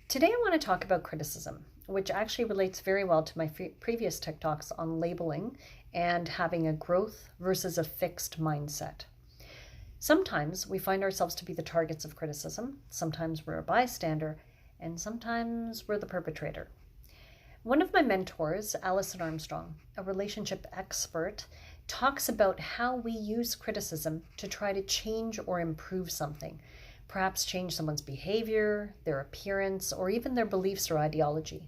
Today, I want to talk about criticism, which actually relates very well to my previous TikToks on labeling and having a growth versus a fixed mindset. Sometimes we find ourselves to be the targets of criticism, sometimes we're a bystander, and sometimes we're the perpetrator. One of my mentors, Alison Armstrong, a relationship expert, talks about how we use criticism to try to change or improve something, perhaps change someone's behavior, their appearance, or even their beliefs or ideology.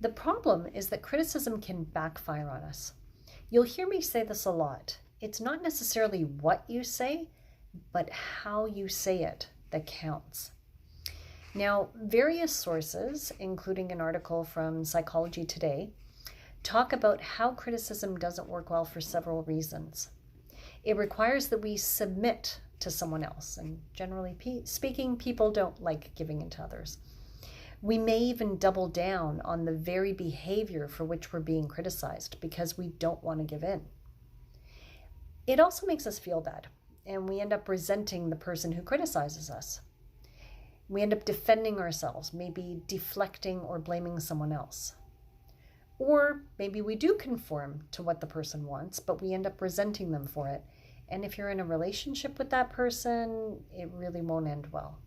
The problem is that criticism can backfire on us. You'll hear me say this a lot. It's not necessarily what you say, but how you say it that counts. Now, various sources, including an article from Psychology Today, talk about how criticism doesn't work well for several reasons. It requires that we submit to someone else, and generally speaking, people don't like giving in to others. We may even double down on the very behavior for which we're being criticized because we don't want to give in. It also makes us feel bad, and we end up resenting the person who criticizes us. We end up defending ourselves, maybe deflecting or blaming someone else. Or maybe we do conform to what the person wants, but we end up resenting them for it. And if you're in a relationship with that person, it really won't end well.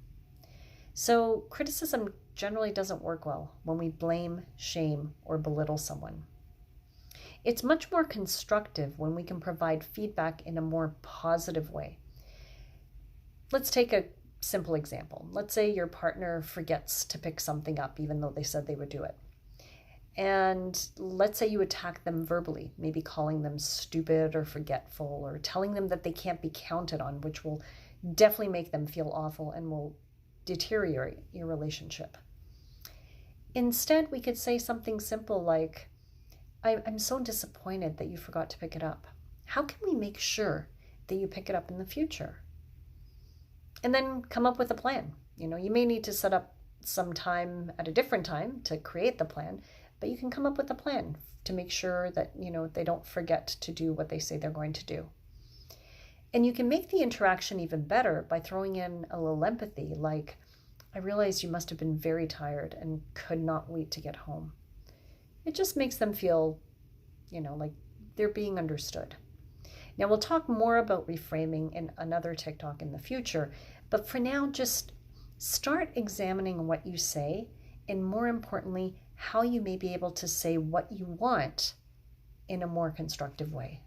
So criticism generally doesn't work well when we blame, shame, or belittle someone. It's much more constructive when we can provide feedback in a more positive way. Let's take a simple example. Let's say your partner forgets to pick something up even though they said they would do it. And let's say you attack them verbally, maybe calling them stupid or forgetful or telling them that they can't be counted on, which will definitely make them feel awful and will deteriorate your relationship. Instead, we could say something simple like, I'm so disappointed that you forgot to pick it up. How can we make sure that you pick it up in the future? And then come up with a plan. You may need to set up some time at a different time to create the plan, but you can come up with a plan to make sure that, they don't forget to do what they say they're going to do. And you can make the interaction even better by throwing in a little empathy, like, I realize you must have been very tired and could not wait to get home. It just makes them feel, like they're being understood. Now, we'll talk more about reframing in another TikTok in the future, but for now, just start examining what you say, and more importantly, how you may be able to say what you want in a more constructive way.